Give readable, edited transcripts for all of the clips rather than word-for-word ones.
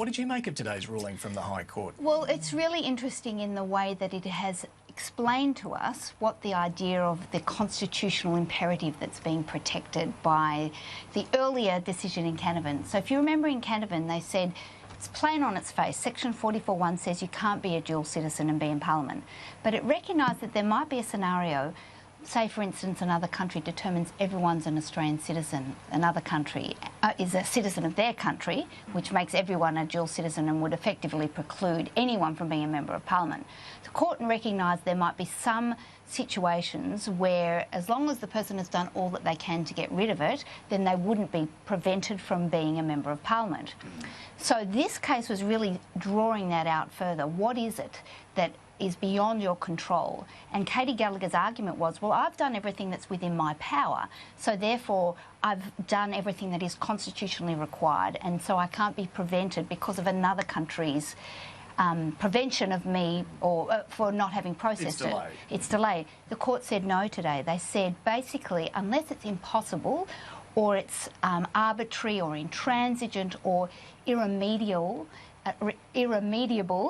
What did you make of today's ruling from the High Court? Well, it's really interesting in the way that it has explained to us what the idea of the constitutional imperative that's being protected by the earlier decision in Canavan. So if you remember in Canavan, they said, it's plain on its face. Section 44(1) says you can't be a dual citizen and be in Parliament. But it recognised that there might be a scenario, say for instance another country determines everyone's an Australian citizen, another country is a citizen of their country, which makes everyone a dual citizen and would effectively preclude anyone from being a member of Parliament. The court recognised there might be some situations where, as long as the person has done all that they can to get rid of it, then they wouldn't be prevented from being a member of Parliament. So this case was really drawing that out further. What is it that is beyond your control? And Katy Gallagher's argument was, well, I've done everything that's within my power, so therefore I've done everything that is constitutionally required, and so I can't be prevented because of another country's prevention of me or for not having processed it. It's delayed. The court said no today. They said basically unless it's impossible or it's arbitrary or intransigent or irremediable,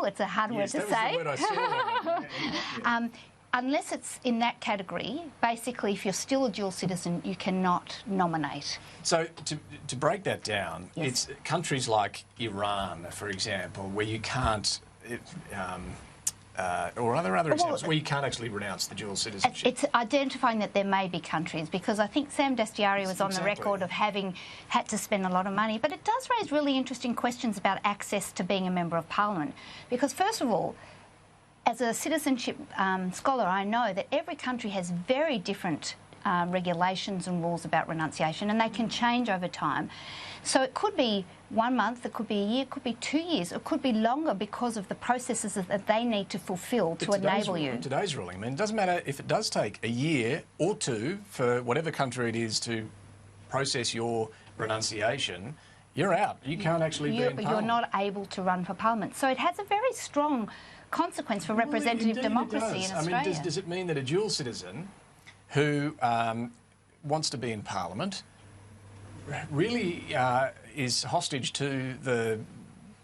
it's a hard word to say. That was the word I saw. Unless it's in that category, basically if you're still a dual citizen, you cannot nominate. So to break that down, Yes. It's countries like Iran, for example, where you can't, or are there other examples where you can't actually renounce the dual citizenship? It's identifying that there may be countries, because I think Sam Dastyari was on the record of having had to spend a lot of money. But it does raise really interesting questions about access to being a member of Parliament. Because first of all, as a citizenship scholar, I know that every country has very different regulations and rules about renunciation, and they can change over time. So it could be 1 month, it could be a year, it could be 2 years, it could be longer because of the processes that they need to fulfil to enable you. Today's ruling, I mean, it doesn't matter if it does take a year or two for whatever country it is to process your renunciation, you're out. You can't actually be in Parliament. You're not able to run for Parliament. So it has a very strong consequence for representative democracy in Australia. I mean, does it mean that a dual citizen who wants to be in Parliament really is hostage to the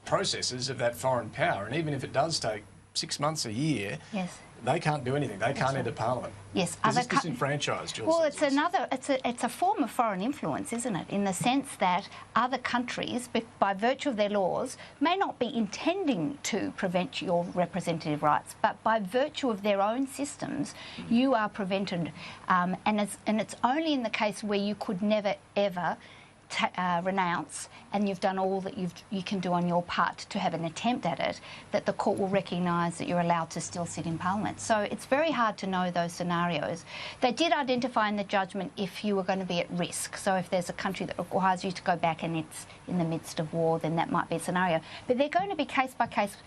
processes of that foreign power? And even if it does take 6 months, a year, yes, they can't do anything. They can't enter Parliament. Yes, does this disenfranchise dual citizens? Well, it's a form of foreign influence, isn't it? In the sense that other countries, by virtue of their laws, may not be intending to prevent your representative rights, but by virtue of their own systems, you are prevented. And it's only in the case where you could never ever renounce, and you've done all that you can do on your part to have an attempt at it, that the court will recognise that you're allowed to still sit in Parliament. So it's very hard to know those scenarios. They did identify in the judgment if you were going to be at risk. So if there's a country that requires you to go back and it's in the midst of war, then that might be a scenario. But they're going to be case-by-case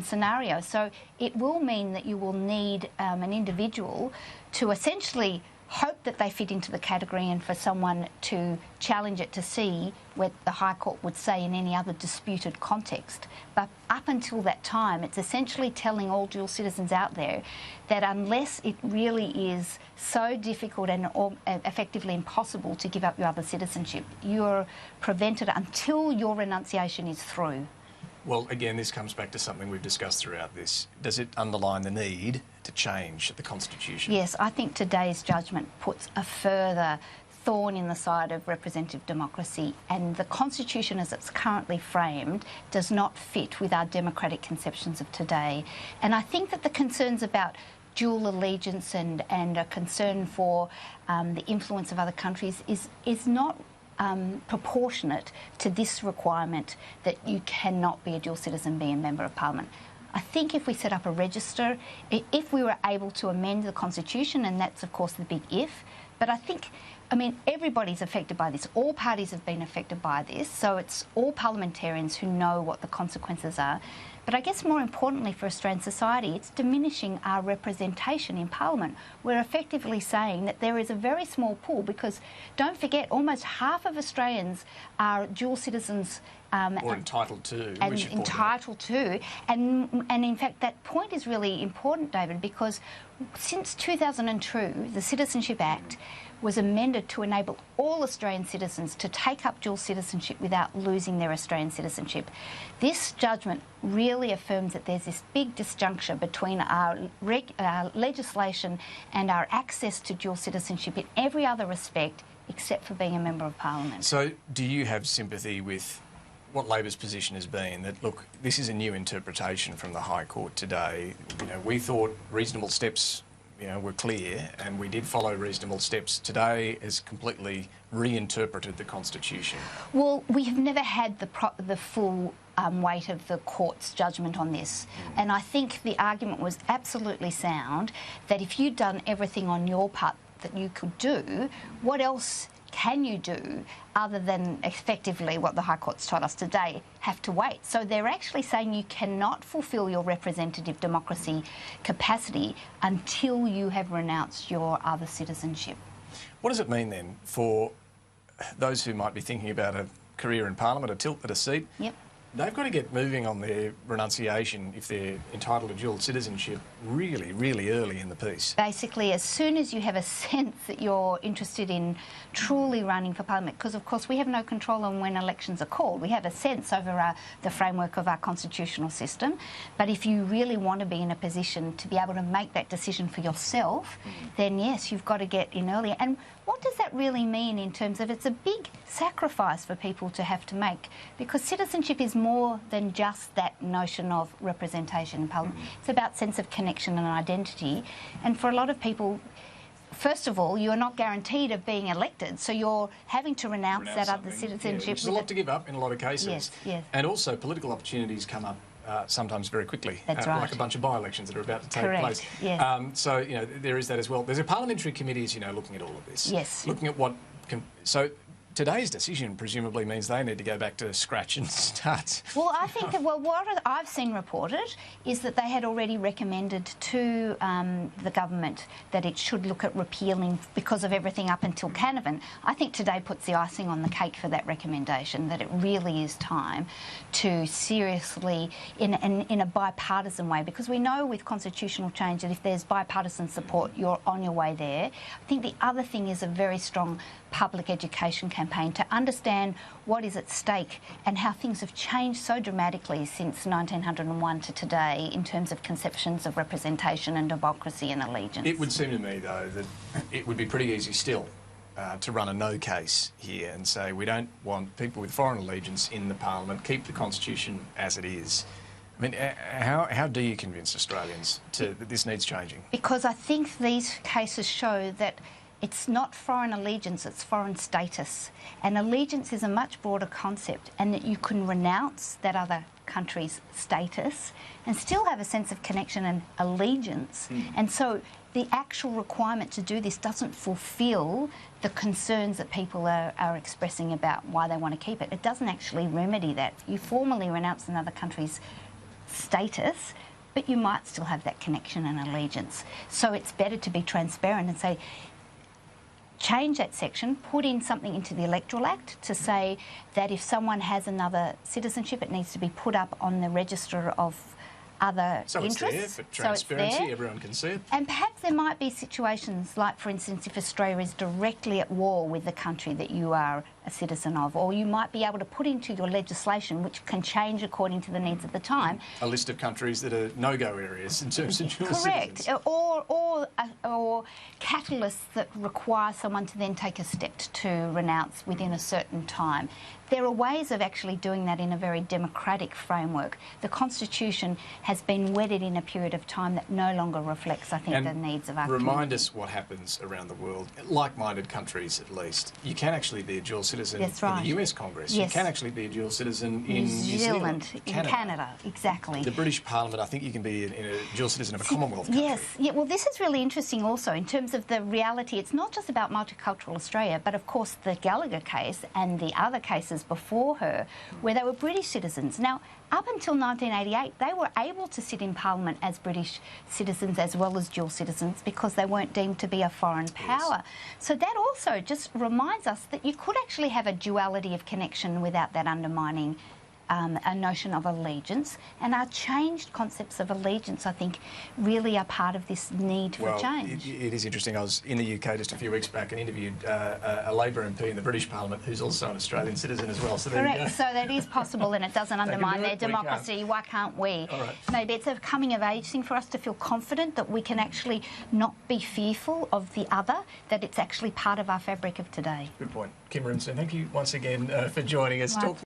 scenarios. So it will mean that you will need an individual to essentially hope that they fit into the category, and for someone to challenge it to see what the High Court would say in any other disputed context. But up until that time, it's essentially telling all dual citizens out there that unless it really is so difficult and effectively impossible to give up your other citizenship, you're prevented until your renunciation is through. Well, again, this comes back to something we've discussed throughout this. Does it underline the need to change the Constitution? Yes, I think today's judgment puts a further thorn in the side of representative democracy, and the Constitution as it's currently framed does not fit with our democratic conceptions of today. And I think that the concerns about dual allegiance and a concern for the influence of other countries is not proportionate to this requirement that you cannot be a dual citizen, be a member of Parliament. I think if we set up a register, if we were able to amend the Constitution, and that's of course the big if, but I mean, everybody's affected by this. All parties have been affected by this, so it's all parliamentarians who know what the consequences are. But I guess more importantly for Australian society, it's diminishing our representation in Parliament. We're effectively saying that there is a very small pool, because don't forget, almost half of Australians are dual citizens. Or entitled to. And entitled to. And in fact, that point is really important, David, because since 2002, the Citizenship Act was amended to enable all Australian citizens to take up dual citizenship without losing their Australian citizenship. This judgment really affirms that there's this big disjuncture between our legislation and our access to dual citizenship in every other respect except for being a Member of Parliament. So do you have sympathy with what Labor's position has been, that, look, this is a new interpretation from the High Court today? You know, we thought reasonable steps, you know, were clear, and we did follow reasonable steps. Today has completely reinterpreted the Constitution. Well, we have never had the full weight of the court's judgment on this. And I think the argument was absolutely sound, that if you'd done everything on your part that you could do, what else can you do other than effectively what the High Court's told us today, have to wait? So they're actually saying you cannot fulfil your representative democracy capacity until you have renounced your other citizenship. What does it mean then for those who might be thinking about a career in Parliament, a tilt at a seat? Yep. They've got to get moving on their renunciation if they're entitled to dual citizenship really, really early in the piece. Basically, as soon as you have a sense that you're interested in truly running for Parliament, because of course we have no control on when elections are called. We have a sense over the framework of our constitutional system, but if you really want to be in a position to be able to make that decision for yourself, then yes, you've got to get in earlier. And what does that really mean in terms of, it's a big sacrifice for people to have to make, because citizenship is more than just that notion of representation in Parliament. It's about sense of connection and identity. And for a lot of people, first of all, you are not guaranteed of being elected, so you're having to renounce that other citizenship. Yeah, which is a lot to give up in a lot of cases. Yes, yes. And also political opportunities come up sometimes very quickly. That's right. Like a bunch of by-elections that are about to take Correct. place. Yes. So, you know, there is that as well. There's a parliamentary committee, as you know, looking at all of this. Yes. Looking at what so today's decision presumably means they need to go back to scratch and start. Well, I think that, well, what I've seen reported is that they had already recommended to the government that it should look at repealing because of everything up until Canavan. I think today puts the icing on the cake for that recommendation, that it really is time to seriously, in a bipartisan way, because we know with constitutional change that if there's bipartisan support, you're on your way there. I think the other thing is a very strong public education campaign to understand what is at stake and how things have changed so dramatically since 1901 to today in terms of conceptions of representation and democracy and allegiance. It would seem to me, though, that it would be pretty easy still to run a no case here and say we don't want people with foreign allegiance in the Parliament, keep the Constitution as it is. I mean, how do you convince Australians that this needs changing? Because I think these cases show that it's not foreign allegiance, it's foreign status. And allegiance is a much broader concept, and that you can renounce that other country's status and still have a sense of connection and allegiance. And so the actual requirement to do this doesn't fulfil the concerns that people are expressing about why they want to keep it. It doesn't actually remedy that. You formally renounce another country's status, but you might still have that connection and allegiance. So it's better to be transparent and say, change that section, put in something into the Electoral Act to say that if someone has another citizenship, it needs to be put up on the register of other interests. So it's there for transparency, everyone can see it. And perhaps there might be situations like, for instance, if Australia is directly at war with the country that you are a citizen of, or you might be able to put into your legislation, which can change according to the needs of the time. A list of countries that are no-go areas in terms of dual Correct. citizens. Or catalysts that require someone to then take a step to renounce within a certain time. There are ways of actually doing that in a very democratic framework. The Constitution has been wedded in a period of time that no longer reflects, I think, the needs of our community. Remind us what happens around the world, like-minded countries at least. You can actually be a dual citizen in the US Congress. Yes. You can actually be a dual citizen in New Zealand, in Canada, exactly. The British Parliament, I think you can be a dual citizen of a Commonwealth country. Yes, yeah, well, this is really interesting also in terms of the reality. It's not just about multicultural Australia, but of course the Gallagher case and the other cases before her where they were British citizens. Now, up until 1988, they were able to sit in Parliament as British citizens as well as dual citizens because they weren't deemed to be a foreign power. Yes. So that also just reminds us that you could actually have a duality of connection without that undermining a notion of allegiance, and our changed concepts of allegiance, I think, really are part of this need for change. It is interesting. I was in the UK just a few weeks back and interviewed a Labor MP in the British Parliament who's also an Australian citizen as well. So there Correct. you go. So that is possible, and it doesn't undermine their We can't. democracy. Why can't we? All right. Maybe it's a coming of age thing for us to feel confident that we can actually not be fearful of the other, that it's actually part of our fabric of today. Good point. Kim Rubenstein, thank you once again for joining us. Right.